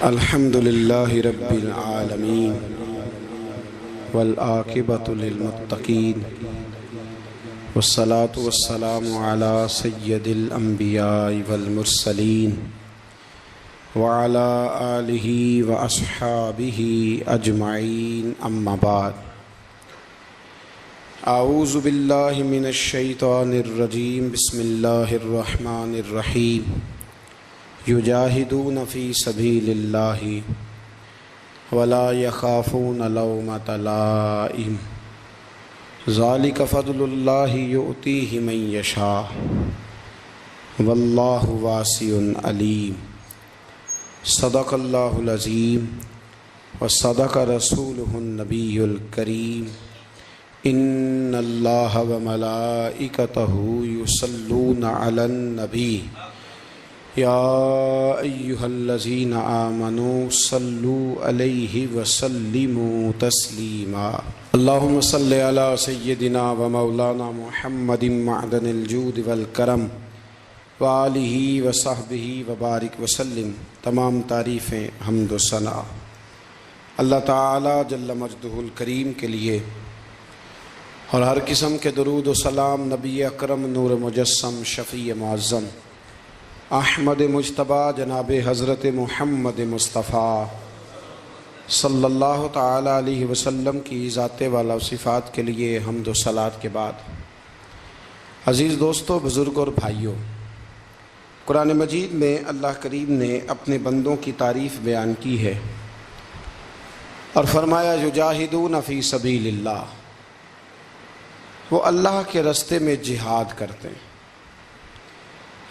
الحمد لله رب العالمين والعاقبة للمتقين والصلاة والسلام على سيد الأنبياء والمرسلين وعلى آله وأصحابه أجمعين أما بعد أعوذ بالله من الشيطان الرجيم بسم الله الرحمن الرحيم يجاهدون في سبيل الله ولا يخافون لومة لائم ذلك فضل الله يؤتيه من يشاء والله واسع عليم صدق الله العظيم وصدق رسوله النبي الكريم إن الله وملائكته يصلون على النبي يا أيها الذين آمنوا صلوا عليه وسلموا تسليما اللهم صل على سيدنا ومولانا محمد معدن الجود والکرم وآلہ وصحبہ وبارک وسلم۔ تمام تعریفیں حمد و ثنا اللہ تعالی جل مجدہ الکریم کے لیے، اور ہر قسم کے درود و سلام نبی اکرم نور مجسم شفیع معظم احمد مجتبیٰ جناب حضرت محمد مصطفیٰ صلی اللہ تعالی علیہ وسلم کی ذات والا و صفات کے لیے حمد و صلات کے بعد، عزیز دوستو، بزرگ اور بھائیوں، قرآن مجید میں اللہ کریم نے اپنے بندوں کی تعریف بیان کی ہے اور فرمایا یجاہدون فی سبیل اللہ، وہ اللہ کے راستے میں جہاد کرتے ہیں،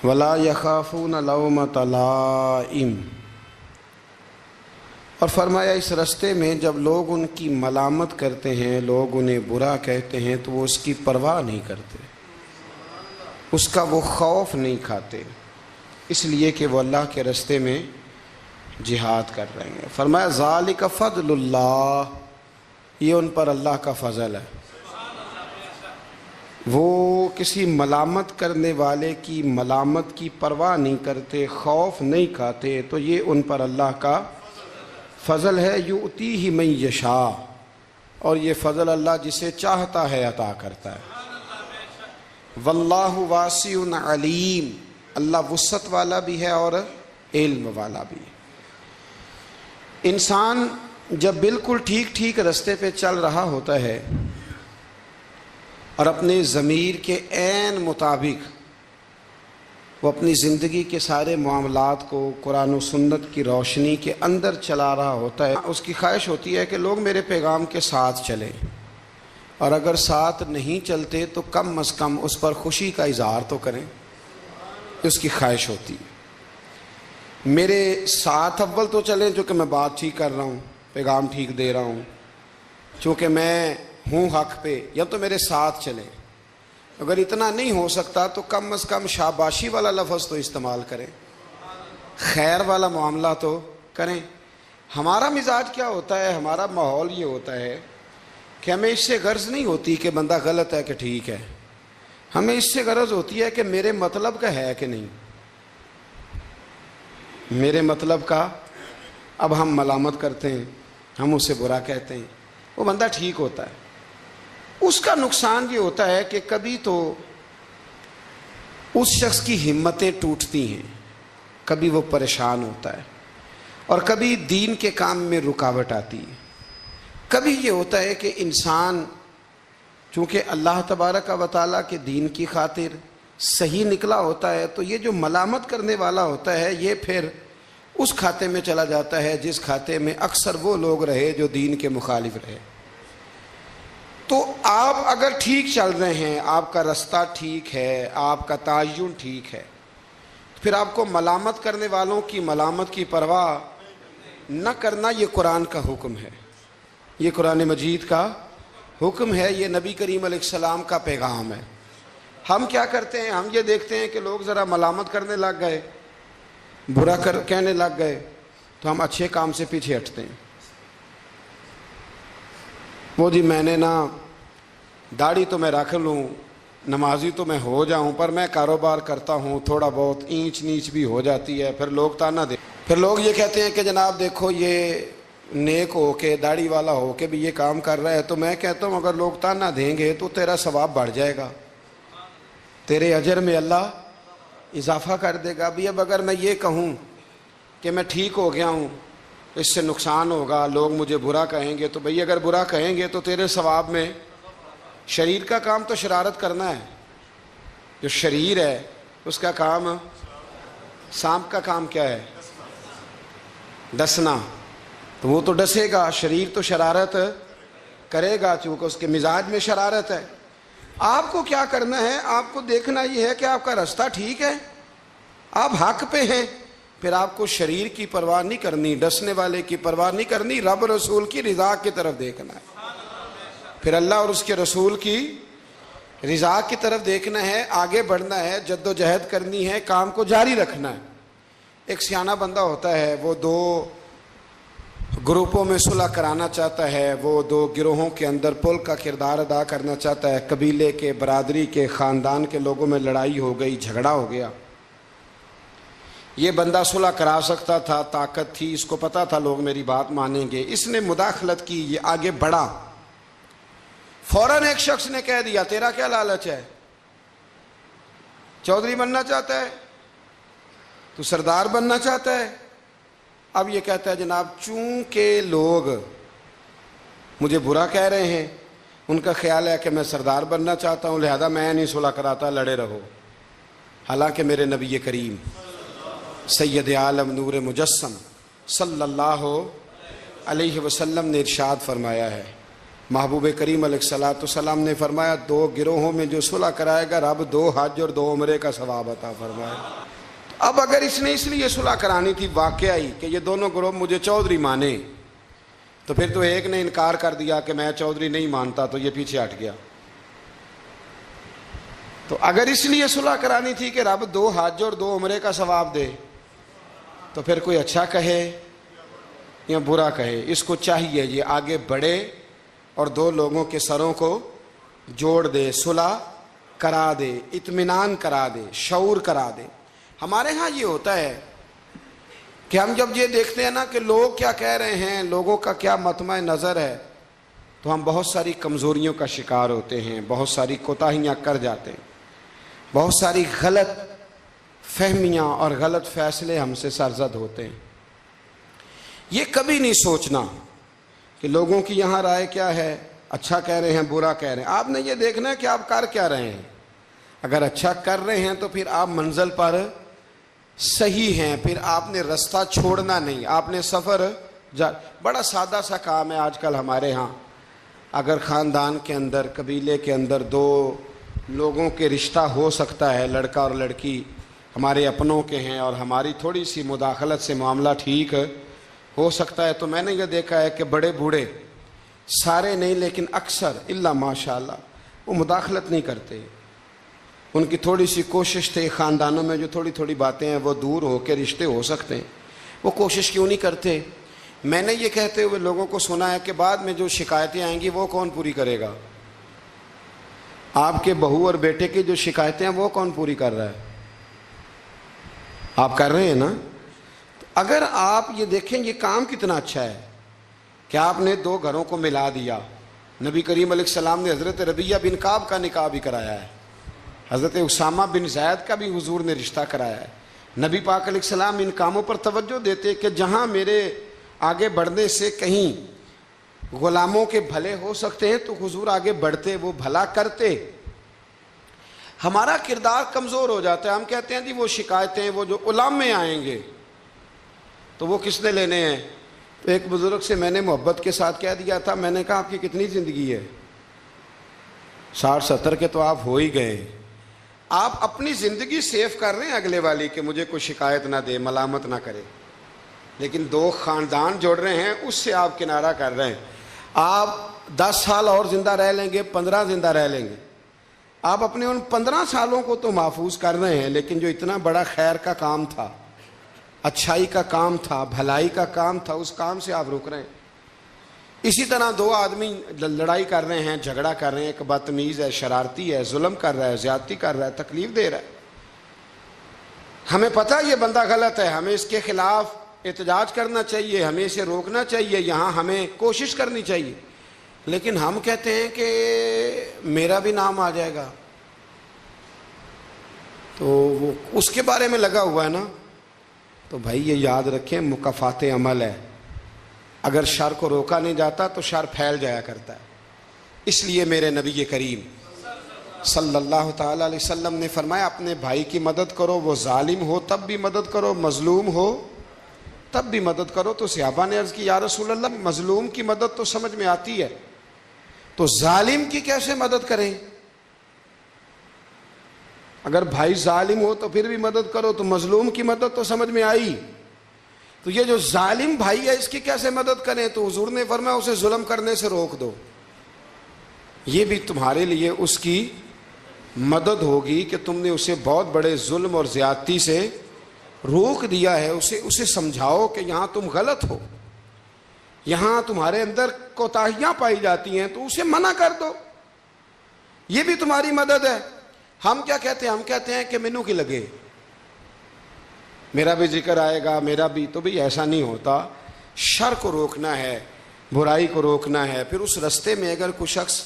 ولا یخافون لومۃ لائم، اور فرمایا اس راستے میں جب لوگ ان کی ملامت کرتے ہیں، لوگ انہیں برا کہتے ہیں تو وہ اس کی پرواہ نہیں کرتے، اس کا وہ خوف نہیں کھاتے، اس لیے کہ وہ اللہ کے راستے میں جہاد کر رہے ہیں۔ فرمایا ذالک فضل اللہ، یہ ان پر اللہ کا فضل ہے، وہ کسی ملامت کرنے والے کی ملامت کی پرواہ نہیں کرتے، خوف نہیں کھاتے، تو یہ ان پر اللہ کا فضل ہے۔ یؤتیہ من یشاء، اور یہ فضل اللہ جسے چاہتا ہے عطا کرتا ہے۔ واللہ واسع علیم، اللہ وسعت والا بھی ہے اور علم والا بھی ہے۔ انسان جب بالکل ٹھیک راستے پہ چل رہا ہوتا ہے اور اپنے ضمیر کے عین مطابق وہ اپنی زندگی کے سارے معاملات کو قرآن و سنت کی روشنی کے اندر چلا رہا ہوتا ہے، اس کی خواہش ہوتی ہے کہ لوگ میرے پیغام کے ساتھ چلیں، اور اگر ساتھ نہیں چلتے تو کم از کم اس پر خوشی کا اظہار تو کریں، اس کی خواہش ہوتی ہے۔ میرے ساتھ اول تو چلیں چونکہ میں بات ٹھیک کر رہا ہوں، پیغام ٹھیک دے رہا ہوں، چونکہ میں ہوں حق پہ، یا تو میرے ساتھ چلیں۔ اگر اتنا نہیں ہو سکتا تو کم از کم شاباشی والا لفظ تو استعمال کریں، خیر والا معاملہ تو کریں۔ ہمارا مزاج کیا ہوتا ہے، ہمارا ماحول یہ ہوتا ہے کہ ہمیں اس سے غرض نہیں ہوتی کہ بندہ غلط ہے کہ ٹھیک ہے، ہمیں اس سے غرض ہوتی ہے کہ میرے مطلب کا ہے کہ نہیں، میرے مطلب کا۔ اب ہم ملامت کرتے ہیں، ہم اسے برا کہتے ہیں، وہ بندہ ٹھیک ہوتا ہے، اس کا نقصان یہ ہوتا ہے کہ کبھی تو اس شخص کی ہمتیں ٹوٹتی ہیں، کبھی وہ پریشان ہوتا ہے، اور کبھی دین کے کام میں رکاوٹ آتی ہے۔ کبھی یہ ہوتا ہے کہ انسان چونکہ اللہ تبارک و تعالیٰ کے دین کی خاطر صحیح نکلا ہوتا ہے، تو یہ جو ملامت کرنے والا ہوتا ہے یہ پھر اس کھاتے میں چلا جاتا ہے جس کھاتے میں اکثر وہ لوگ رہے جو دین کے مخالف رہے۔ تو آپ اگر ٹھیک چل رہے ہیں، آپ کا راستہ ٹھیک ہے، آپ کا تعین ٹھیک ہے، پھر آپ کو ملامت کرنے والوں کی ملامت کی پرواہ نہ کرنا، یہ قرآن کا حکم ہے، یہ قرآن مجید کا حکم ہے، یہ نبی کریم علیہ السلام کا پیغام ہے۔ ہم کیا کرتے ہیں، ہم یہ دیکھتے ہیں کہ لوگ ذرا ملامت کرنے لگ گئے، برا کہنے لگ گئے، تو ہم اچھے کام سے پیچھے ہٹتے ہیں۔ وہ جی میں نے داڑھی تو میں رکھ لوں، نمازی تو میں ہو جاؤں، پر میں کاروبار کرتا ہوں، تھوڑا بہت اینچ نیچ بھی ہو جاتی ہے، پھر لوگ تانا دے۔ پھر لوگ یہ کہتے ہیں کہ جناب دیکھو یہ نیک ہو کے داڑھی والا ہو کے بھی یہ کام کر رہا ہے، تو میں کہتا ہوں اگر لوگ تانا دیں گے تو تیرا ثواب بڑھ جائے گا، تیرے اجر میں اللہ اضافہ کر دے گا۔ بھی اب اگر میں یہ کہوں کہ میں ٹھیک ہو گیا ہوں، اس سے نقصان ہوگا، لوگ مجھے برا کہیں گے، تو بھئی اگر برا کہیں گے تو تیرے ثواب میں، شریر کا کام تو شرارت کرنا ہے، جو شریر ہے اس کا کام، سانپ کا کام کیا ہے؟ ڈسنا، تو وہ تو ڈسے گا، شریر تو شرارت کرے گا چونکہ اس کے مزاج میں شرارت ہے۔ آپ کو کیا کرنا ہے؟ آپ کو دیکھنا یہ ہے کہ آپ کا راستہ ٹھیک ہے، آپ حق پہ ہیں، پھر آپ کو شریر کی پرواہ نہیں کرنی، ڈسنے والے کی پرواہ نہیں کرنی، رب رسول کی رضا کی طرف دیکھنا ہے، پھر اللہ اور اس کے رسول کی رضا کی طرف دیکھنا ہے، آگے بڑھنا ہے، جد و جہد کرنی ہے، کام کو جاری رکھنا ہے۔ ایک سیانہ بندہ ہوتا ہے، وہ دو گروپوں میں صلح کرانا چاہتا ہے، وہ دو گروہوں کے اندر پل کا کردار ادا کرنا چاہتا ہے، قبیلے کے، برادری کے، خاندان کے لوگوں میں لڑائی ہو گئی، جھگڑا ہو گیا۔ یہ بندہ صلح کرا سکتا تھا، طاقت تھی، اس کو پتا تھا لوگ میری بات مانیں گے، اس نے مداخلت کی، یہ آگے بڑھا، فوراً ایک شخص نے کہہ دیا تیرا کیا لالچ ہے؟ چودھری بننا چاہتا ہے؟ تو سردار بننا چاہتا ہے؟ اب یہ کہتا ہے جناب چونکہ لوگ مجھے برا کہہ رہے ہیں، ان کا خیال ہے کہ میں سردار بننا چاہتا ہوں، لہذا میں نہیں صلح کراتا، لڑے رہو۔ حالانکہ میرے نبی کریم سید عالم نور مجسم صلی اللہ علیہ وسلم نے ارشاد فرمایا ہے، محبوب کریم علیہ الصلوۃ والسلام نے فرمایا دو گروہوں میں جو صلح کرائے گا رب 2 حج اور 2 عمرے کا ثواب عطا فرمائے۔ اب اگر اس نے اس لیے صلح کرانی تھی واقعی کہ یہ دونوں گروہ مجھے چودھری مانے، تو پھر تو ایک نے انکار کر دیا کہ میں چودھری نہیں مانتا، تو یہ پیچھے ہٹ گیا۔ تو اگر اس لیے صلح کرانی تھی کہ رب 2 حج اور 2 عمرے کا ثواب دے، تو پھر کوئی اچھا کہے یا برا کہے، اس کو چاہیے یہ آگے بڑھے اور 2 لوگوں کے سروں کو جوڑ دے، صلح کرا دے، اطمینان کرا دے، شعور کرا دے۔ ہمارے ہاں یہ ہوتا ہے کہ ہم جب یہ دیکھتے ہیں نا کہ لوگ کیا کہہ رہے ہیں، لوگوں کا کیا مطمع نظر ہے، تو ہم بہت ساری کمزوریوں کا شکار ہوتے ہیں، بہت ساری کوتاہیاں کر جاتے ہیں، بہت ساری غلط فہمیاں اور غلط فیصلے ہم سے سرزد ہوتے ہیں۔ یہ کبھی نہیں سوچنا کہ لوگوں کی یہاں رائے کیا ہے، اچھا کہہ رہے ہیں برا کہہ رہے ہیں، آپ نے یہ دیکھنا ہے کہ آپ کر کیا رہے ہیں۔ اگر اچھا کر رہے ہیں تو پھر آپ منزل پر صحیح ہیں، پھر آپ نے رستہ چھوڑنا نہیں، آپ نے سفر بڑا سادہ سا کام ہے آج کل ہمارے ہاں، اگر خاندان کے اندر، قبیلے کے اندر 2 لوگوں کے رشتہ ہو سکتا ہے، لڑکا اور لڑکی ہمارے اپنوں کے ہیں اور ہماری تھوڑی سی مداخلت سے معاملہ ٹھیک ہو سکتا ہے، تو میں نے یہ دیکھا ہے کہ بڑے بوڑھے، سارے نہیں لیکن اکثر الا ماشاءاللہ، وہ مداخلت نہیں کرتے، ان کی تھوڑی سی کوشش تھے خاندانوں میں جو تھوڑی تھوڑی باتیں ہیں وہ دور ہو کے رشتے ہو سکتے ہیں، وہ کوشش کیوں نہیں کرتے؟ میں نے یہ کہتے ہوئے لوگوں کو سنا ہے کہ بعد میں جو شکایتیں آئیں گی وہ کون پوری کرے گا؟ آپ کے بہو اور بیٹے کی جو شکایتیں ہیں وہ کون پوری کر رہا ہے؟ آپ کر رہے ہیں نا؟ اگر آپ یہ دیکھیں یہ کام کتنا اچھا ہے کہ آپ نے 2 گھروں کو ملا دیا۔ نبی کریم علیہ السلام نے حضرت ربیہ بن کعب کا نکاح بھی کرایا ہے، حضرت اسامہ بن زید کا بھی حضور نے رشتہ کرایا ہے۔ نبی پاک علیہ السلام ان کاموں پر توجہ دیتے کہ جہاں میرے آگے بڑھنے سے کہیں غلاموں کے بھلے ہو سکتے ہیں تو حضور آگے بڑھتے، وہ بھلا کرتے۔ ہمارا کردار کمزور ہو جاتا ہے، ہم کہتے ہیں جی وہ شکایتیں، وہ جو علماء آئیں گے تو وہ کس نے لینے ہیں؟ تو ایک بزرگ سے میں نے محبت کے ساتھ کہہ دیا تھا، میں نے کہا آپ کی کتنی زندگی ہے؟ 60-70 کے تو آپ ہو ہی گئے، آپ اپنی زندگی سیف کر رہے ہیں اگلے والی کہ مجھے کوئی شکایت نہ دے، ملامت نہ کرے، لیکن 2 خاندان جوڑ رہے ہیں، اس سے آپ کنارہ کر رہے ہیں۔ آپ 10 سال اور زندہ رہ لیں گے، 15 زندہ رہ لیں گے، آپ اپنے ان 15 سالوں کو تو محفوظ کر رہے ہیں، لیکن جو اتنا بڑا خیر کا کام تھا، اچھائی کا کام تھا، بھلائی کا کام تھا، اس کام سے آپ رک رہے ہیں۔ اسی طرح 2 آدمی لڑائی کر رہے ہیں، جھگڑا کر رہے ہیں، ایک بدتمیز ہے، شرارتی ہے، ظلم کر رہا ہے، زیادتی کر رہا ہے، تکلیف دے رہا ہے، ہمیں پتہ یہ بندہ غلط ہے، ہمیں اس کے خلاف احتجاج کرنا چاہیے، ہمیں اسے روکنا چاہیے، یہاں ہمیں کوشش کرنی چاہیے، لیکن ہم کہتے ہیں کہ میرا بھی نام آ جائے گا، تو وہ اس کے بارے میں لگا ہوا ہے نا. تو بھائی یہ یاد رکھیں، مکافات عمل ہے. اگر شر کو روکا نہیں جاتا تو شر پھیل جایا کرتا ہے. اس لیے میرے نبی کریم صلی اللہ تعالیٰ علیہ وسلم نے فرمایا اپنے بھائی کی مدد کرو، وہ ظالم ہو تب بھی مدد کرو، مظلوم ہو تب بھی مدد کرو. تو صحابہ نے عرض کی یا رسول اللہ مظلوم کی مدد تو سمجھ میں آتی ہے، تو ظالم کی کیسے مدد کریں؟ اگر بھائی ظالم ہو تو پھر بھی مدد کرو، تو مظلوم کی مدد تو سمجھ میں آئی، تو یہ جو ظالم بھائی ہے اس کی کیسے مدد کریں؟ تو حضور نے فرمایا اسے ظلم کرنے سے روک دو. یہ بھی تمہارے لیے اس کی مدد ہوگی کہ تم نے اسے بہت بڑے ظلم اور زیادتی سے روک دیا ہے. اسے سمجھاؤ کہ یہاں تم غلط ہو، یہاں تمہارے اندر کوتاہیاں پائی جاتی ہیں، تو اسے منع کر دو. یہ بھی تمہاری مدد ہے. ہم کیا کہتے ہیں؟ ہم کہتے ہیں کہ مینوں کی لگے، میرا بھی ذکر آئے گا، میرا بھی. تو بھی ایسا نہیں ہوتا. شر کو روکنا ہے، برائی کو روکنا ہے. پھر اس رستے میں اگر کوئی شخص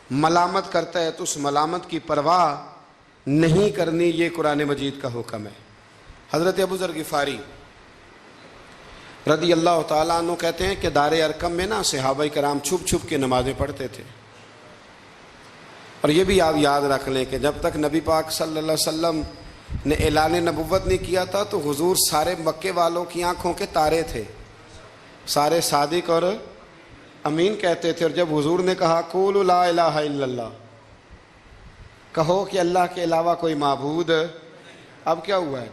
ملامت کرتا ہے تو اس ملامت کی پرواہ نہیں کرنی. یہ قرآن مجید کا حکم ہے. حضرت ابو ذر غفاری رضی اللہ تعالیٰ عنہ کہتے ہیں کہ دار ارقم میں نا صحابہ کرام چھپ چھپ کے نمازیں پڑھتے تھے. اور یہ بھی آپ یاد رکھ لیں کہ جب تک نبی پاک صلی اللہ علیہ وسلم نے اعلان نبوت نہیں کیا تھا تو حضور سارے مکے والوں کی آنکھوں کے تارے تھے، سارے صادق اور امین کہتے تھے. اور جب حضور نے کہا قولوا لا الہ الا اللہ، کہو کہ اللہ کے علاوہ کوئی معبود، اب کیا ہوا ہے؟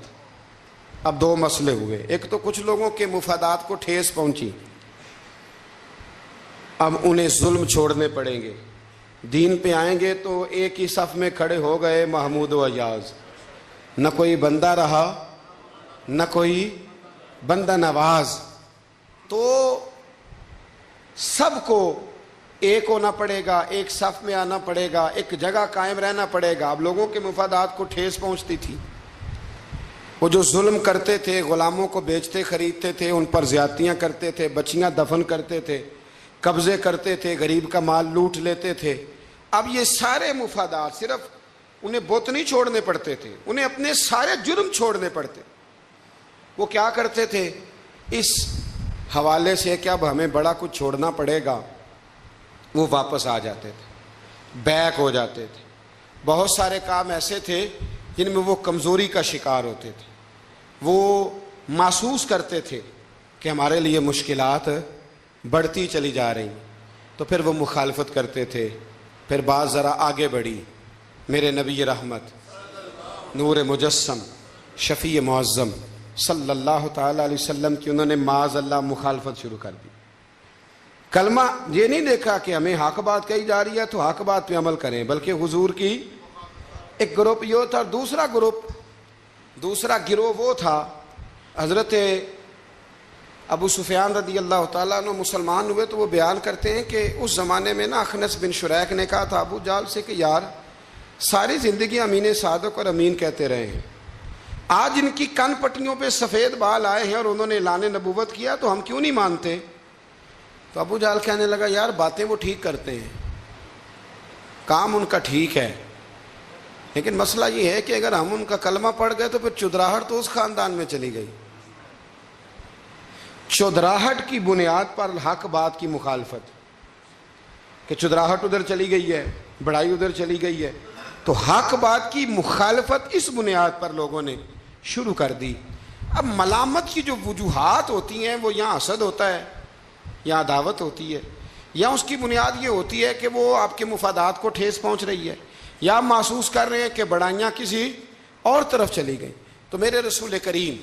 اب دو مسئلے ہوئے. ایک تو کچھ لوگوں کے مفادات کو ٹھیس پہنچی، اب انہیں ظلم چھوڑنے پڑیں گے. دین پہ آئیں گے تو ایک ہی صف میں کھڑے ہو گئے محمود و ایاز، نہ کوئی بندہ رہا نہ کوئی بندہ نواز. تو سب کو ایک ہونا پڑے گا، ایک صف میں آنا پڑے گا، ایک جگہ قائم رہنا پڑے گا. اب لوگوں کے مفادات کو ٹھیس پہنچتی تھی. وہ جو ظلم کرتے تھے، غلاموں کو بیچتے خریدتے تھے، ان پر زیادتیاں کرتے تھے، بچیاں دفن کرتے تھے، قبضے کرتے تھے، غریب کا مال لوٹ لیتے تھے. اب یہ سارے مفادات صرف انہیں بت نہیں چھوڑنے پڑتے تھے، انہیں اپنے سارے جرم چھوڑنے پڑتے. وہ کیا کرتے تھے؟ اس حوالے سے کہ اب ہمیں بڑا کچھ چھوڑنا پڑے گا، وہ واپس آ جاتے تھے، بیک ہو جاتے تھے. بہت سارے کام ایسے تھے جن میں وہ کمزوری کا شکار ہوتے تھے. وہ محسوس کرتے تھے کہ ہمارے لیے مشکلات بڑھتی چلی جا رہی، تو پھر وہ مخالفت کرتے تھے. پھر بات ذرا آگے بڑھی. میرے نبی رحمت نور مجسم شفیع معظم صلی اللہ تعالیٰ علیہ وسلم کی انہوں نے معاذ اللہ مخالفت شروع کر دی. کلمہ یہ نہیں دیکھا کہ ہمیں حق بات کہی جا رہی ہے تو حق بات پہ عمل کریں، بلکہ حضور کی ایک گروپ یہ تھا. دوسرا گروہ وہ تھا حضرت ابو سفیان رضی اللہ تعالیٰ عنہ مسلمان ہوئے. تو وہ بیان کرتے ہیں کہ اس زمانے میں نا اخنس بن شریک نے کہا تھا ابو جہل سے کہ یار ساری زندگی امین صادق اور امین کہتے رہے ہیں، آج ان کی کن پٹیوں پہ سفید بال آئے ہیں اور انہوں نے اعلان نبوت کیا تو ہم کیوں نہیں مانتے؟ تو ابو جہل کہنے لگا یار باتیں وہ ٹھیک کرتے ہیں، کام ان کا ٹھیک ہے، لیکن مسئلہ یہ ہے کہ اگر ہم ان کا کلمہ پڑھ گئے تو پھر چودراہٹ تو اس خاندان میں چلی گئی. چودراہٹ کی بنیاد پر حق بات کی مخالفت، کہ چودراہٹ ادھر چلی گئی ہے، بڑائی ادھر چلی گئی ہے، تو حق بات کی مخالفت اس بنیاد پر لوگوں نے شروع کر دی. اب ملامت کی جو وجوہات ہوتی ہیں وہ یہاں حسد ہوتا ہے یا عداوت ہوتی ہے، یا اس کی بنیاد یہ ہوتی ہے کہ وہ آپ کے مفادات کو ٹھیس پہنچ رہی ہے، یا محسوس کر رہے ہیں کہ بڑائیاں کسی اور طرف چلی گئیں. تو میرے رسول کریم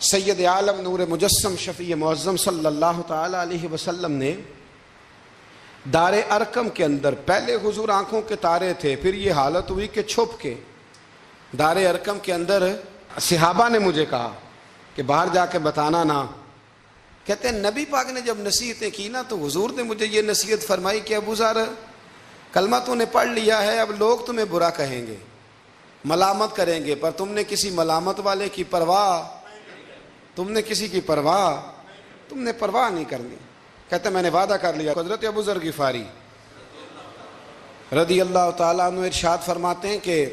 سید عالم نور مجسم شفیع معظم صلی اللہ تعالی علیہ وسلم نے دار ارقم کے اندر پہلے حضور آنکھوں کے تارے تھے، پھر یہ حالت ہوئی کہ چھپ کے دار ارقم کے اندر صحابہ نے مجھے کہا کہ باہر جا کے بتانا نہ. کہتے ہیں نبی پاک نے جب نصیحتیں کی نا تو حضور نے مجھے یہ نصیحت فرمائی کہ ابو ذر کلمہ تو نے پڑھ لیا ہے، اب لوگ تمہیں برا کہیں گے، ملامت کریں گے، پر تم نے کسی ملامت والے کی پرواہ تم نے کسی کی پرواہ، تم نے پرواہ نہیں کرنی. کہتے میں نے وعدہ کر لیا. حضرت ابو ذر غفاری رضی اللہ تعالیٰ عنہ ارشاد فرماتے ہیں کہ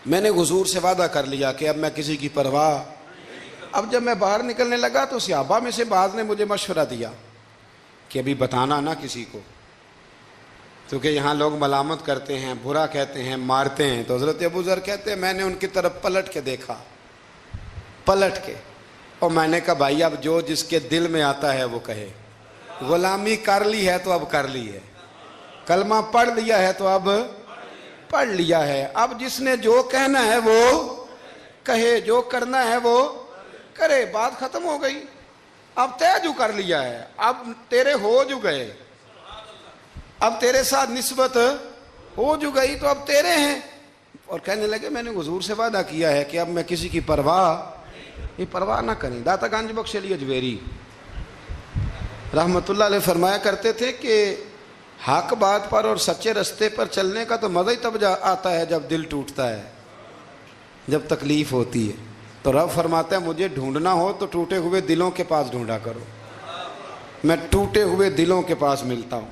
میں نے حضور سے وعدہ کر لیا کہ اب میں کسی کی پرواہ. اب جب میں باہر نکلنے لگا تو صحابہ میں سے بعض نے مجھے مشورہ دیا کہ ابھی بتانا نہ کسی کو، کیونکہ یہاں لوگ ملامت کرتے ہیں، برا کہتے ہیں، مارتے ہیں. تو حضرت ابو ذر کہتے ہیں میں نے ان کی طرف پلٹ کے دیکھا، پلٹ کے، اور میں نے کہا بھائی اب جو جس کے دل میں آتا ہے وہ کہے. غلامی کر لی ہے تو اب کر لی ہے، کلمہ پڑھ لیا ہے تو اب پڑھ لیا ہے. اب جس نے جو کہنا ہے وہ کہے، جو کرنا ہے وہ کرے. بات ختم ہو گئی. اب طے جو کر لیا ہے، اب تیرے ہو جو گئے، اب تیرے ساتھ نسبت ہو جو گئی تو اب تیرے ہیں. اور کہنے لگے میں نے حضور سے وعدہ کیا ہے کہ اب میں کسی کی پرواہ نہ کریں. داتا گنج بخش علی اجویری رحمت اللہ علیہ فرمایا کرتے تھے کہ حق بات پر اور سچے رستے پر چلنے کا تو مزہ ہی تب آتا ہے جب دل ٹوٹتا ہے، جب تکلیف ہوتی ہے. تو رب فرماتا ہے مجھے ڈھونڈنا ہو تو ٹوٹے ہوئے دلوں کے پاس ڈھونڈا کرو. میں ٹوٹے ہوئے دلوں کے پاس ملتا ہوں.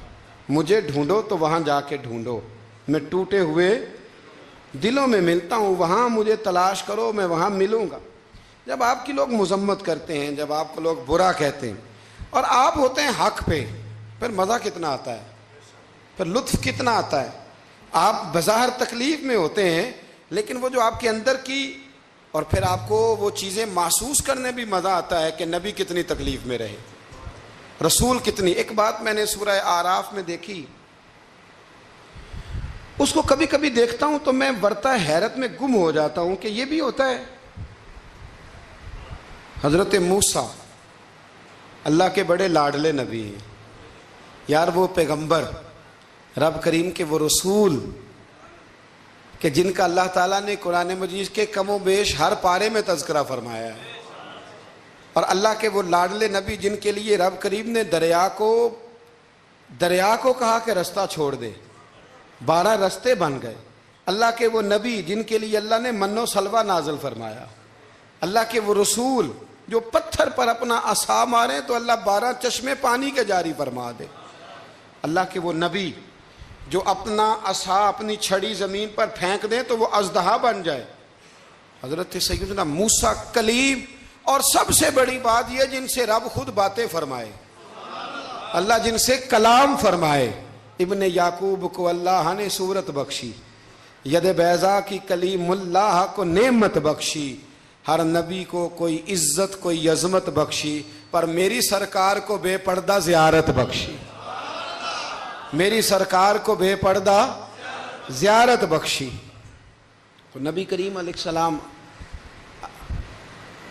مجھے ڈھونڈو تو وہاں جا کے ڈھونڈو. میں ٹوٹے ہوئے دلوں میں ملتا ہوں، وہاں مجھے تلاش کرو، میں وہاں ملوں گا. جب آپ کی لوگ مذمت کرتے ہیں، جب آپ کو لوگ برا کہتے ہیں اور آپ ہوتے ہیں حق پہ، پھر مزہ کتنا آتا ہے، پھر لطف کتنا آتا ہے. آپ بظاہر تکلیف میں ہوتے ہیں لیکن وہ جو آپ کے اندر کی، اور پھر آپ کو وہ چیزیں محسوس کرنے بھی مزہ آتا ہے کہ نبی کتنی تکلیف میں رہے، رسول کتنی. ایک بات میں نے سورہ آراف میں دیکھی، اس کو کبھی کبھی دیکھتا ہوں تو میں ورطہ حیرت میں گم ہو جاتا ہوں کہ یہ بھی ہوتا ہے. حضرت موسیٰ اللہ کے بڑے لاڈلے نبی ہیں یار، وہ پیغمبر، رب کریم کے وہ رسول کہ جن کا اللہ تعالیٰ نے قرآن مجید کے کم و بیش ہر پارے میں تذکرہ فرمایا ہے. اور اللہ کے وہ لاڈلے نبی جن کے لیے رب کریم نے دریا کو کہا کہ رستہ چھوڑ دے، 12 رستے بن گئے. اللہ کے وہ نبی جن کے لیے اللہ نے من و سلوہ نازل فرمایا. اللہ کے وہ رسول جو پتھر پر اپنا عصا مارے تو اللہ 12 چشمے پانی کے جاری فرما دے. اللہ کے وہ نبی جو اپنا عصا، اپنی چھڑی زمین پر پھینک دیں تو وہ اژدہا بن جائے. حضرت سیدنا موسیٰ کلیم، اور سب سے بڑی بات یہ جن سے رب خود باتیں فرمائے، اللہ جن سے کلام فرمائے. ابن یعقوب کو اللہ نے صورت بخشی، ید بیضا کی کلیم اللہ کو نعمت بخشی. ہر نبی کو کوئی عزت، کوئی عظمت بخشی، پر میری سرکار کو بے پردہ زیارت بخشی. میری سرکار کو بے پردہ زیارت بخشی. تو نبی کریم علیہ السلام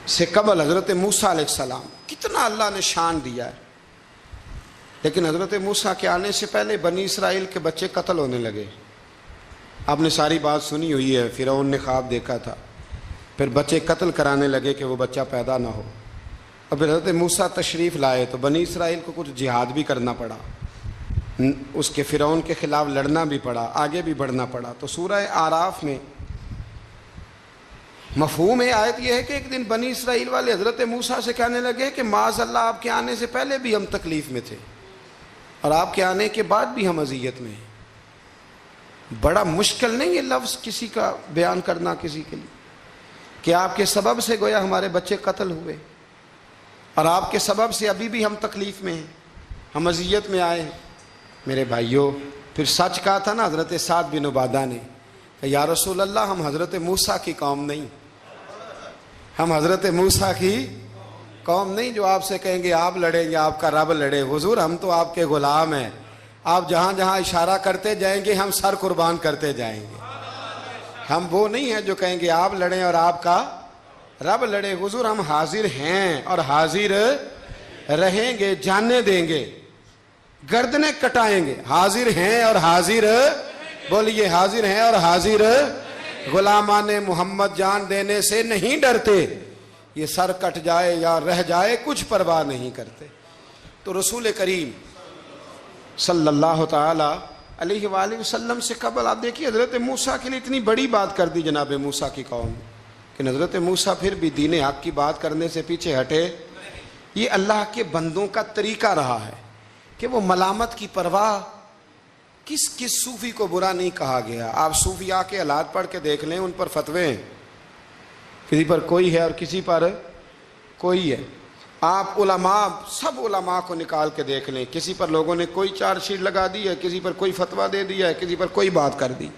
سے قبل حضرت موسیٰ علیہ السلام کتنا اللہ نے شان دیا ہے. لیکن حضرت موسیٰ کے آنے سے پہلے بنی اسرائیل کے بچے قتل ہونے لگے. آپ نے ساری بات سنی ہوئی ہے، فرعون نے خواب دیکھا تھا، پھر بچے قتل کرانے لگے کہ وہ بچہ پیدا نہ ہو. اور پھر حضرت موسیٰ تشریف لائے تو بنی اسرائیل کو کچھ جہاد بھی کرنا پڑا، اس کے فرعون کے خلاف لڑنا بھی پڑا، آگے بھی بڑھنا پڑا. تو سورہ آراف میں مفہوم آیت یہ ہے کہ ایک دن بنی اسرائیل والے حضرت موسیٰ سے کہنے لگے کہ معاذ اللہ آپ کے آنے سے پہلے بھی ہم تکلیف میں تھے اور آپ کے آنے کے بعد بھی ہم اذیت میں ہیں. بڑا مشکل نہیں یہ لفظ کسی کا بیان کرنا کسی کے لیے کہ آپ کے سبب سے گویا ہمارے بچے قتل ہوئے اور آپ کے سبب سے ابھی بھی ہم تکلیف میں ہیں، ہم اذیت میں آئے ہیں. میرے بھائیوں، پھر سچ کہا تھا نا حضرت سعد بن عبادہ نے کہ یا رسول اللہ ہم حضرت موسیٰ کی قوم نہیں، ہم حضرت موسیٰ کی قوم نہیں جو آپ سے کہیں گے آپ لڑیں یا آپ کا رب لڑے. حضور ہم تو آپ کے غلام ہیں، آپ جہاں جہاں اشارہ کرتے جائیں گے ہم سر قربان کرتے جائیں گے. ہم وہ نہیں ہیں جو کہیں گے آپ لڑیں اور آپ کا رب لڑے. حضور ہم حاضر ہیں اور حاضر رہیں گے، جاننے دیں گے، گردنیں کٹائیں گے. حاضر ہیں اور حاضر، بولیے حاضر ہیں اور حاضر. غلامان محمد جان دینے سے نہیں ڈرتے، یہ سر کٹ جائے یا رہ جائے کچھ پرواہ نہیں کرتے. تو رسول کریم صلی اللہ تعالی علیہ وآلہ وسلم سے قبل آپ دیکھیے حضرت موسیٰ کے لیے اتنی بڑی بات کر دی جناب موسیٰ کی قوم کہ حضرت موسیٰ پھر بھی دین حق کی بات کرنے سے پیچھے ہٹے. یہ اللہ کے بندوں کا طریقہ رہا ہے کہ وہ ملامت کی پرواہ. کس صوفی کو برا نہیں کہا گیا. آپ صوفیاء کے حالات پڑھ کے دیکھ لیں, ان پر فتوے ہیں, کسی پر کوئی ہے اور کسی پر کوئی ہے. آپ علماء, سب علماء کو نکال کے دیکھ لیں, کسی پر لوگوں نے کوئی چارج شیٹ لگا دی ہے, کسی پر کوئی فتویٰ دے دیا ہے, کسی پر کوئی بات کر دی.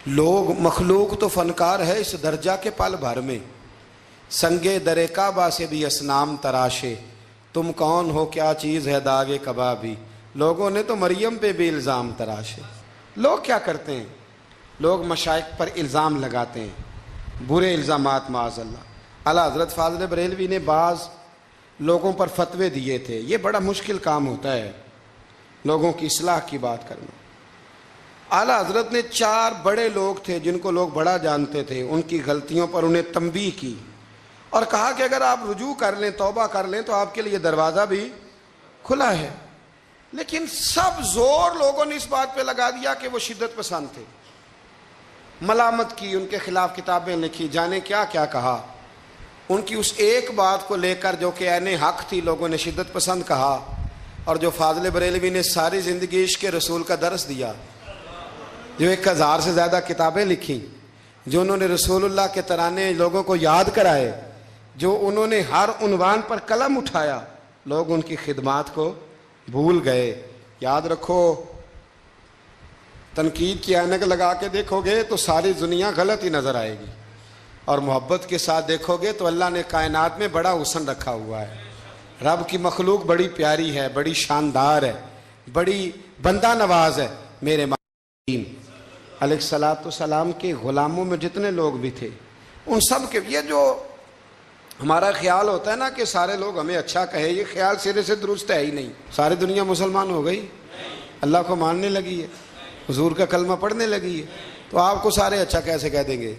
لوگ, مخلوق تو فنکار ہے اس درجہ کے پل بھر میں. سنگے در کعبہ سے بھی اصنام تراشے, تم کون ہو کیا چیز ہے داغ کبابی. لوگوں نے تو مریم پہ بھی الزام تراشے. لوگ کیا کرتے ہیں, لوگ مشائخ پر الزام لگاتے ہیں, برے الزامات معاذ اللہ. اعلیٰ حضرت فاضل بریلوی نے بعض لوگوں پر فتوے دیے تھے. یہ بڑا مشکل کام ہوتا ہے, لوگوں کی اصلاح کی بات کرنا. اعلیٰ حضرت نے 4 بڑے لوگ تھے جن کو لوگ بڑا جانتے تھے, ان کی غلطیوں پر انہیں تنبیہ کی اور کہا کہ اگر آپ رجوع کر لیں, توبہ کر لیں تو آپ کے لیے دروازہ بھی کھلا ہے. لیکن سب زور لوگوں نے اس بات پہ لگا دیا کہ وہ شدت پسند تھے. ملامت کی, ان کے خلاف کتابیں لکھی, جانے کیا کیا کہا. ان کی اس ایک بات کو لے کر جو کہ عین حق تھی, لوگوں نے شدت پسند کہا. اور جو فاضل بریلوی نے ساری زندگی عشق کے رسول کا درس دیا, جو 1000 سے زیادہ کتابیں لکھیں, جو انہوں نے رسول اللہ کے ترانے لوگوں کو یاد کرائے, جو انہوں نے ہر عنوان پر قلم اٹھایا, لوگ ان کی خدمات کو بھول گئے. یاد رکھو, تنقید کی اینک لگا کے دیکھو گے تو ساری دنیا غلط ہی نظر آئے گی, اور محبت کے ساتھ دیکھو گے تو اللہ نے کائنات میں بڑا حسن رکھا ہوا ہے. رب کی مخلوق بڑی پیاری ہے, بڑی شاندار ہے, بڑی بندہ نواز ہے. میرے علیہ الصلوۃ والسلام کے غلاموں میں جتنے لوگ بھی تھے, ان سب کے, یہ جو ہمارا خیال ہوتا ہے نا کہ سارے لوگ ہمیں اچھا کہے, یہ خیال سرے سے درست ہے ہی نہیں. ساری دنیا مسلمان ہو گئی, اللہ کو ماننے لگی ہے, حضور کا کلمہ پڑھنے لگی ہے, تو آپ کو سارے اچھا کیسے کہہ دیں گے؟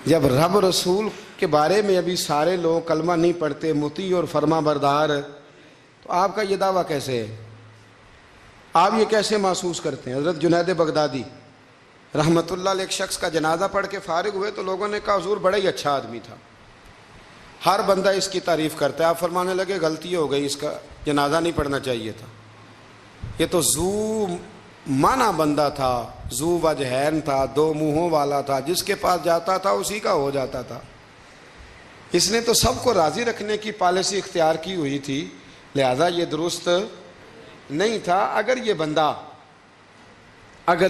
جب رب رسول کے بارے میں ابھی سارے لوگ کلمہ نہیں پڑھتے, مطیع اور فرما بردار, تو آپ کا یہ دعویٰ کیسے ہے؟ آپ یہ کیسے محسوس کرتے ہیں؟ حضرت جنید بغدادی رحمت اللہ علیہ ایک شخص کا جنازہ پڑھ کے فارغ ہوئے تو لوگوں نے کہا حضور بڑا ہی اچھا آدمی تھا, ہر بندہ اس کی تعریف کرتا ہے. آپ فرمانے لگے غلطی ہو گئی, اس کا جنازہ نہیں پڑھنا چاہیے تھا. یہ تو ذو معنی بندہ تھا, ذو وجہین تھا, 2 منہوں والا تھا, جس کے پاس جاتا تھا اسی کا ہو جاتا تھا. اس نے تو سب کو راضی رکھنے کی پالیسی اختیار کی ہوئی تھی, لہذا یہ درست نہیں تھا. اگر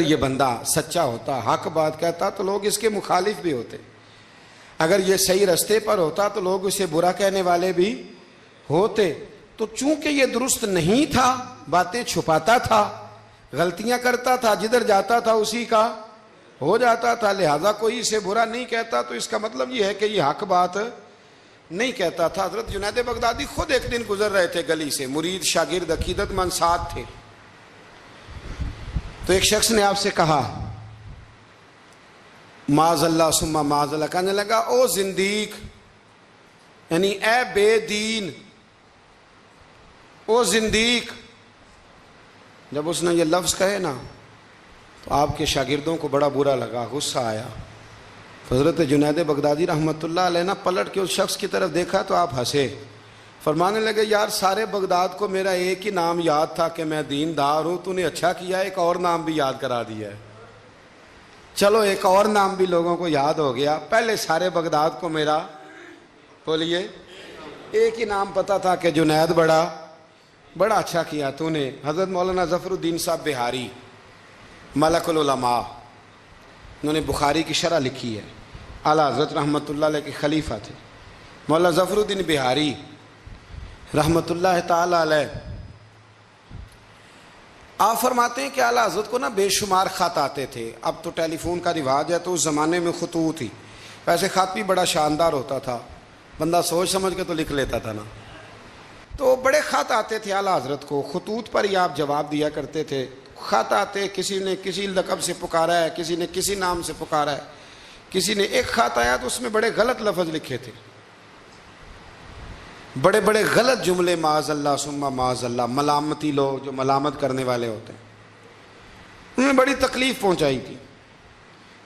یہ بندہ سچا ہوتا, حق بات کہتا, تو لوگ اس کے مخالف بھی ہوتے. اگر یہ صحیح رستے پر ہوتا تو لوگ اسے برا کہنے والے بھی ہوتے. تو چونکہ یہ درست نہیں تھا, باتیں چھپاتا تھا, غلطیاں کرتا تھا, جدھر جاتا تھا اسی کا ہو جاتا تھا, لہذا کوئی اسے برا نہیں کہتا, تو اس کا مطلب یہ ہے کہ یہ حق بات نہیں کہتا تھا. حضرت جنید بغدادی خود ایک دن گزر رہے تھے گلی سے, مرید شاگرد عقیدت مند ساتھ تھے, تو ایک شخص نے آپ سے کہا معاذ اللہ ثم معاذ اللہ, کہنے لگا او زندیق, یعنی اے بے دین, او زندیق. جب اس نے یہ لفظ کہے نا تو آپ کے شاگردوں کو بڑا برا لگا, غصہ آیا. حضرت جنید بغدادی رحمت اللہ علیہ نے پلٹ کے اس شخص کی طرف دیکھا تو آپ ہنسے, فرمانے لگے یار سارے بغداد کو میرا ایک ہی نام یاد تھا کہ میں دیندار ہوں, تو نے اچھا کیا ایک اور نام بھی یاد کرا دیا ہے. چلو ایک اور نام بھی لوگوں کو یاد ہو گیا, پہلے سارے بغداد کو میرا بولیے ایک ہی نام پتا تھا کہ جنید بڑا اچھا کیا تو نے. حضرت مولانا ظفر الدین صاحب بہاری ملک العلماء, انہوں نے بخاری کی شرح لکھی ہے, اعلیٰ حضرت رحمت اللہ علیہ کے خلیفہ تھے. مولانا ظفر الدین بہاری رحمت اللہ تعالی علیہ, آپ فرماتے ہیں کہ اعلیٰ حضرت کو نا بے شمار خط آتے تھے. اب تو ٹیلی فون کا رواج ہے, تو اس زمانے میں خطوط ہی, ویسے خط بھی بڑا شاندار ہوتا تھا, بندہ سوچ سمجھ کے تو لکھ لیتا تھا نا. تو بڑے خط آتے تھے اعلیٰ حضرت کو, خطوط پر ہی آپ جواب دیا کرتے تھے. خط آتے, کسی نے کسی لقب سے پکارا ہے, کسی نے کسی نام سے پکارا ہے, کسی نے ایک خط آیا تو اس میں بڑے غلط لفظ لکھے تھے, بڑے بڑے غلط جملے, معاذ اللہ ثم معاذ اللہ, ملامتی لوگ جو ملامت کرنے والے ہوتے ہیں, انہوں نے بڑی تکلیف پہنچائی تھی.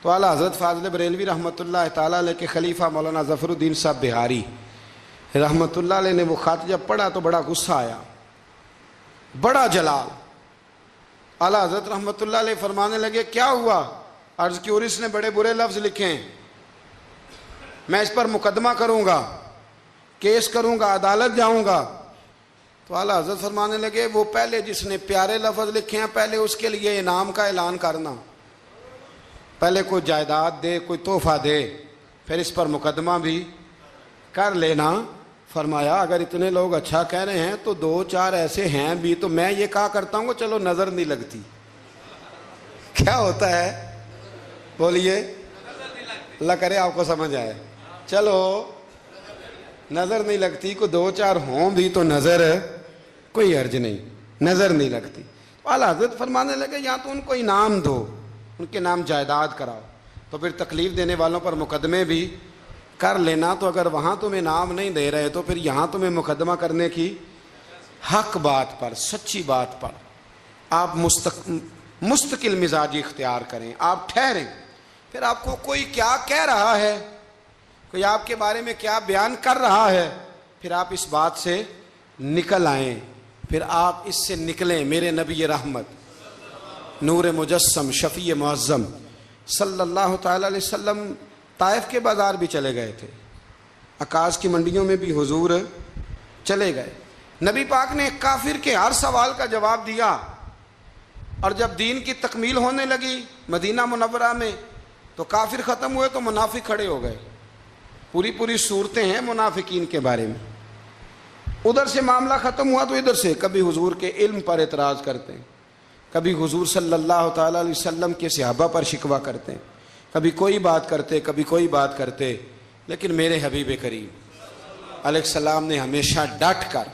تو اعلیٰ حضرت فاضل بریلوی رحمۃ اللہ تعالیٰ علیہ کے خلیفہ مولانا ظفر الدین صاحب بہاری رحمۃ اللہ علیہ نے وہ خط جب پڑھا تو بڑا غصہ آیا، بڑا جلال۔ اعلیٰ حضرت رحمۃ اللہ علیہ فرمانے لگے کیا ہوا؟ عرض کی اور اس نے بڑے برے لفظ لکھے ہیں، میں اس پر مقدمہ کروں گا، کیس کروں گا، عدالت جاؤں گا۔ تو اعلیٰ حضرت فرمانے لگے وہ پہلے جس نے پیارے لفظ لکھے ہیں پہلے اس کے لیے انعام کا اعلان کرنا، پہلے کوئی جائیداد دے، کوئی تحفہ دے، پھر اس پر مقدمہ بھی کر لینا۔ فرمایا اگر اتنے لوگ اچھا کہہ رہے ہیں تو دو چار ایسے ہیں بھی، تو میں یہ کہا کرتا ہوں کہ چلو نظر نہیں لگتی۔ کیا ہوتا ہے بولیے، اللہ کرے آپ کو سمجھ آئے، چلو نظر نہیں لگتی، کو دو چار ہوں بھی تو نظر کوئی حرج نہیں، نظر نہیں لگتی۔ اعلیٰ حضرت فرمانے لگے یا تو ان کو انعام دو، ان کے نام جائیداد کراؤ، تو پھر تکلیف دینے والوں پر مقدمے بھی کر لینا۔ تو اگر وہاں تمہیں انعام نہیں دے رہے تو پھر یہاں تمہیں مقدمہ کرنے کی حق بات پر، سچی بات پر آپ مستقل مزاجی اختیار کریں، آپ ٹھہریں۔ پھر آپ کو کوئی کیا کہہ رہا ہے، کوئی آپ کے بارے میں کیا بیان کر رہا ہے، پھر آپ اس بات سے نکل آئیں، پھر آپ اس سے نکلیں۔ میرے نبی رحمت، نور مجسم، شفیع معظم صلی اللہ تعالی علیہ وسلم طائف کے بازار بھی چلے گئے تھے، عکاظ کی منڈیوں میں بھی حضور چلے گئے۔ نبی پاک نے ایک کافر کے ہر سوال کا جواب دیا، اور جب دین کی تکمیل ہونے لگی مدینہ منورہ میں تو کافر ختم ہوئے تو منافق کھڑے ہو گئے۔ پوری صورتیں ہیں منافقین کے بارے میں۔ ادھر سے معاملہ ختم ہوا تو ادھر سے کبھی حضور کے علم پر اعتراض کرتے ہیں، کبھی حضور صلی اللہ تعالیٰ علیہ وسلم کے صحابہ پر شکوہ کرتے ہیں، کبھی کوئی بات کرتے، کبھی کوئی بات کرتے۔ لیکن میرے حبیب کریم علیہ السلام نے ہمیشہ ڈٹ کر،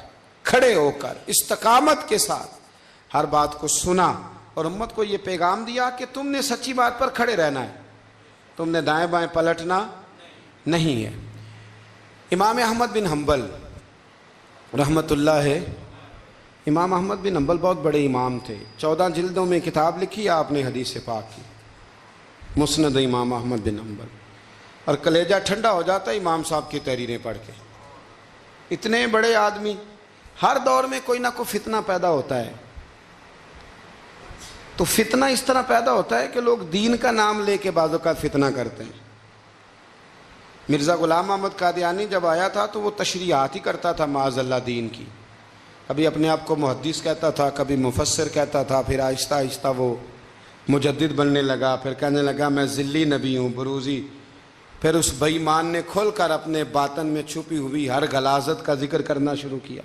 کھڑے ہو کر، استقامت کے ساتھ ہر بات کو سنا، اور امت کو یہ پیغام دیا کہ تم نے سچی بات پر کھڑے رہنا ہے، تم نے دائیں بائیں پلٹنا نہیں ہے۔ امام احمد بن حنبل رحمۃ اللہ ہے، امام احمد بن حنبل بہت بڑے امام تھے، 14 جلدوں میں کتاب لکھی آپ نے حدیث پاک کی، مسند امام احمد بن حنبل، اور کلیجہ ٹھنڈا ہو جاتا ہے امام صاحب کی تحریریں پڑھ کے۔ اتنے بڑے آدمی، ہر دور میں کوئی نہ کوئی فتنہ پیدا ہوتا ہے، تو فتنہ اس طرح پیدا ہوتا ہے کہ لوگ دین کا نام لے کے بعض اوقات فتنہ کرتے ہیں۔ مرزا غلام احمد قادیانی جب آیا تھا تو وہ تشریحات ہی کرتا تھا معاذ اللہ دین کی، کبھی اپنے آپ کو محدث کہتا تھا، کبھی مفسر کہتا تھا، پھر آہستہ آہستہ وہ مجدد بننے لگا، پھر کہنے لگا میں ذلی نبی ہوں، بروزی۔ پھر اس بے ایمان نے کھل کر اپنے باطن میں چھپی ہوئی ہر غلاظت کا ذکر کرنا شروع کیا۔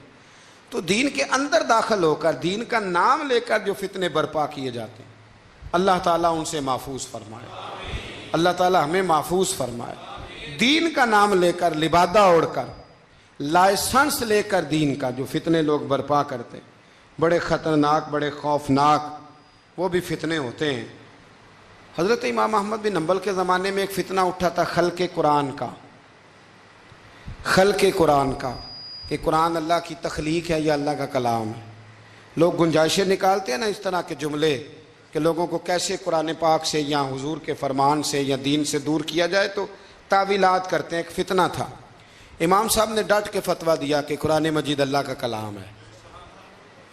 تو دین کے اندر داخل ہو کر، دین کا نام لے کر جو فتنے برپا کیے جاتے ہیں، اللہ تعالیٰ ان سے محفوظ فرمائے، اللہ تعالیٰ ہمیں محفوظ فرمائے۔ دین کا نام لے کر، لبادہ اوڑھ کر، لائسنس لے کر دین کا جو فتنے لوگ برپا کرتے ہیں، بڑے خطرناک، بڑے خوفناک وہ بھی فتنے ہوتے ہیں۔ حضرت امام احمد بن حنبل کے زمانے میں ایک فتنہ اٹھا تھا خلق قرآن کا، خلق قرآن کا، کہ قرآن اللہ کی تخلیق ہے یا اللہ کا کلام ہے۔ لوگ گنجائشیں نکالتے ہیں نا اس طرح کے جملے کہ لوگوں کو کیسے قرآن پاک سے یا حضور کے فرمان سے یا دین سے دور کیا جائے، تو تعویلات کرتے ہیں۔ ایک فتنہ تھا، امام صاحب نے ڈٹ کے فتویٰ دیا کہ قرآن مجید اللہ کا کلام ہے،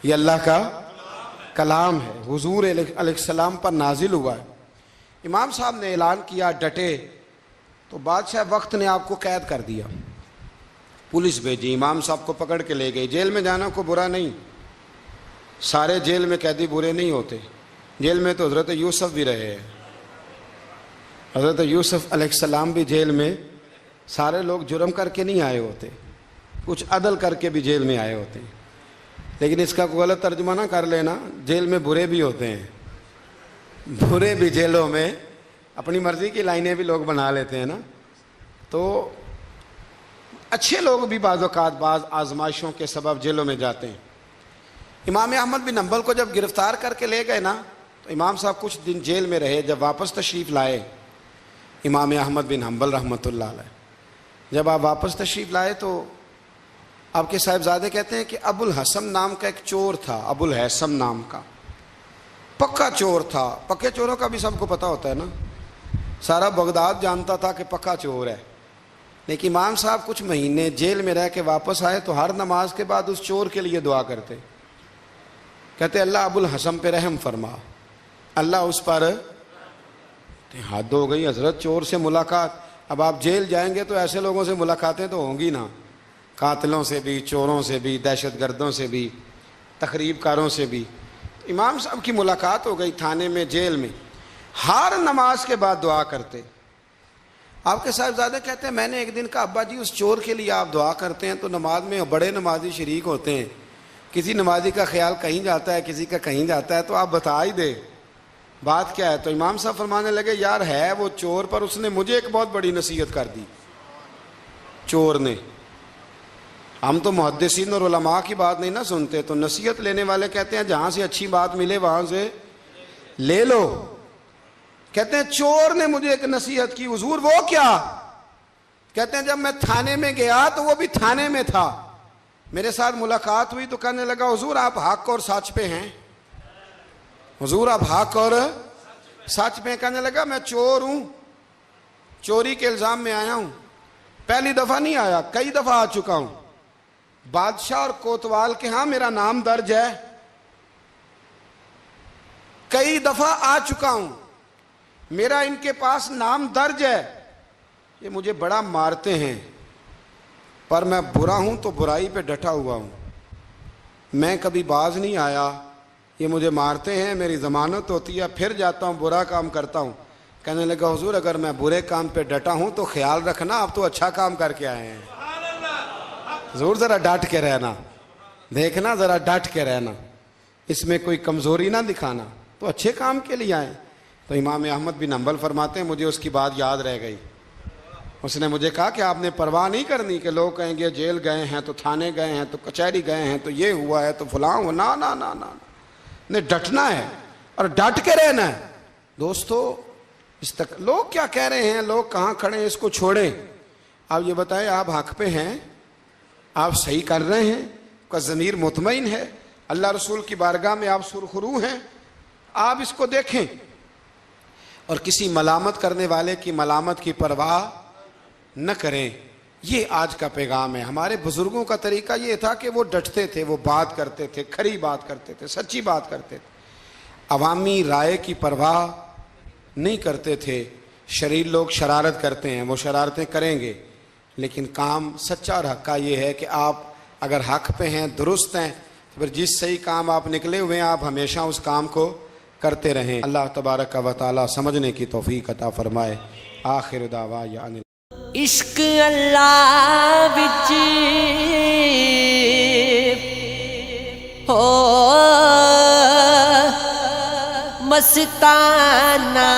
یہ اللہ کا کلام ہے، حضور علیہ السلام پر نازل ہوا ہے۔ امام صاحب نے اعلان کیا، ڈٹے، تو بادشاہ وقت نے آپ کو قید کر دیا، پولیس بھیجی، امام صاحب کو پکڑ کے لے گئی۔ جیل میں جانا کو برا نہیں، سارے جیل میں قیدی برے نہیں ہوتے، جیل میں تو حضرت یوسف بھی رہے ہیں، حضرت یوسف علیہ السلام بھی جیل میں، سارے لوگ جرم کر کے نہیں آئے ہوتے، کچھ عدل کر کے بھی جیل میں آئے ہوتے ہیں۔ لیکن اس کا کوئی غلط ترجمہ نہ کر لینا، جیل میں برے بھی ہوتے ہیں، برے بھی جیلوں میں اپنی مرضی کی لائنیں بھی لوگ بنا لیتے ہیں نا، تو اچھے لوگ بھی بعض اوقات بعض آزمائشوں کے سبب جیلوں میں جاتے ہیں۔ امام احمد بن حنبل کو جب گرفتار کر کے لے گئے نا، تو امام صاحب کچھ دن جیل میں رہے، جب واپس تشریف لائے امام احمد بن حنبل رحمۃ اللہ علیہ، جب آپ واپس تشریف لائے تو آپ کے صاحبزادے کہتے ہیں کہ ابو الحسن نام کا ایک چور تھا، ابو الحسن نام کا، پکا چور تھا، پکے چوروں کا بھی سب کو پتہ ہوتا ہے نا، سارا بغداد جانتا تھا کہ پکا چور ہے، لیکن امام صاحب کچھ مہینے جیل میں رہ کے واپس آئے تو ہر نماز کے بعد اس چور کے لیے دعا کرتے، کہتے اللہ ابو الحسن پہ رحم فرما، اللہ اس پر، حد ہو گئی حضرت، چور سے ملاقات۔ اب آپ جیل جائیں گے تو ایسے لوگوں سے ملاقاتیں تو ہوں گی نا، قاتلوں سے بھی، چوروں سے بھی، دہشت گردوں سے بھی، تخریب کاروں سے بھی۔ امام صاحب کی ملاقات ہو گئی تھانے میں، جیل میں، ہر نماز کے بعد دعا کرتے۔ آپ کے صاحبزادے کہتے ہیں میں نے ایک دن کہا ابا جی اس چور کے لیے آپ دعا کرتے ہیں تو نماز میں بڑے نمازی شریک ہوتے ہیں، کسی نمازی کا خیال کہیں جاتا ہے، کسی کا کہیں جاتا ہے، تو آپ بتا ہی دے بات کیا ہے۔ تو امام صاحب فرمانے لگے یار ہے وہ چور، پر اس نے مجھے ایک بہت بڑی نصیحت کر دی چور نے۔ ہم تو محدثین اور علماء کی بات نہیں نہ سنتے، تو نصیحت لینے والے کہتے ہیں جہاں سے اچھی بات ملے وہاں سے لے لو۔ کہتے ہیں چور نے مجھے ایک نصیحت کی، حضور وہ کیا؟ کہتے ہیں جب میں تھانے میں گیا تو وہ بھی تھانے میں تھا، میرے ساتھ ملاقات ہوئی تو کہنے لگا حضور آپ حق اور سچ پہ ہیں، حضور آپ حق اور سچ پہ۔ کہنے لگا میں چور ہوں، چوری کے الزام میں آیا ہوں، پہلی دفعہ نہیں آیا، کئی دفعہ آ چکا ہوں، بادشاہ اور کوتوال کے ہاں میرا نام درج ہے، کئی دفعہ آ چکا ہوں، میرا ان کے پاس نام درج ہے، یہ مجھے بڑا مارتے ہیں، پر میں برا ہوں تو برائی پہ ڈٹا ہوا ہوں، میں کبھی باز نہیں آیا، یہ مجھے مارتے ہیں، میری ضمانت ہوتی ہے، پھر جاتا ہوں برا کام کرتا ہوں۔ کہنے لگا حضور اگر میں برے کام پہ ڈٹا ہوں تو خیال رکھنا آپ تو اچھا کام کر کے آئے ہیں، حضور ذرا ڈٹ کے رہنا، دیکھنا ذرا ڈٹ کے رہنا، اس میں کوئی کمزوری نہ دکھانا، تو اچھے کام کے لیے آئے۔ تو امام احمد بن حنبل فرماتے ہیں مجھے اس کی بات یاد رہ گئی، اس نے مجھے کہا کہ آپ نے پرواہ نہیں کرنی کہ لوگ کہیں گے جیل گئے ہیں تو تھانے گئے ہیں تو کچہری گئے ہیں تو یہ ہوا ہے تو فلاں ہوا، نا نا نا نا، نے ڈٹنا ہے اور ڈٹ کے رہنا ہے۔ دوستو اس تک لوگ کیا کہہ رہے ہیں، لوگ کہاں کھڑے ہیں، اس کو چھوڑیں، آپ یہ بتائیں آپ حق پہ ہیں، آپ صحیح کر رہے ہیں، کا ضمیر مطمئن ہے، اللہ رسول کی بارگاہ میں آپ سرخرو ہیں، آپ اس کو دیکھیں اور کسی ملامت کرنے والے کی ملامت کی پرواہ نہ کریں۔ یہ آج کا پیغام ہے۔ ہمارے بزرگوں کا طریقہ یہ تھا کہ وہ ڈٹتے تھے، وہ بات کرتے تھے، کھری بات کرتے تھے، سچی بات کرتے تھے، عوامی رائے کی پرواہ نہیں کرتے تھے۔ شریر لوگ شرارت کرتے ہیں، وہ شرارتیں کریں گے، لیکن کام سچا اور حق کا یہ ہے کہ آپ اگر حق پہ ہیں، درست ہیں، تو پھر جس صحیح کام آپ نکلے ہوئے ہیں آپ ہمیشہ اس کام کو کرتے رہیں۔ اللہ تبارک و تعالی سمجھنے کی توفیق عطا فرمائے۔ آخر دعوانا عشق اللہ وچ ہو مستانہ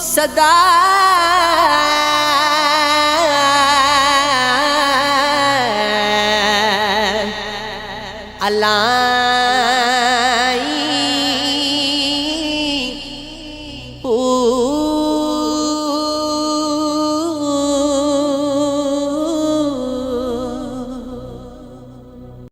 صدا اللہ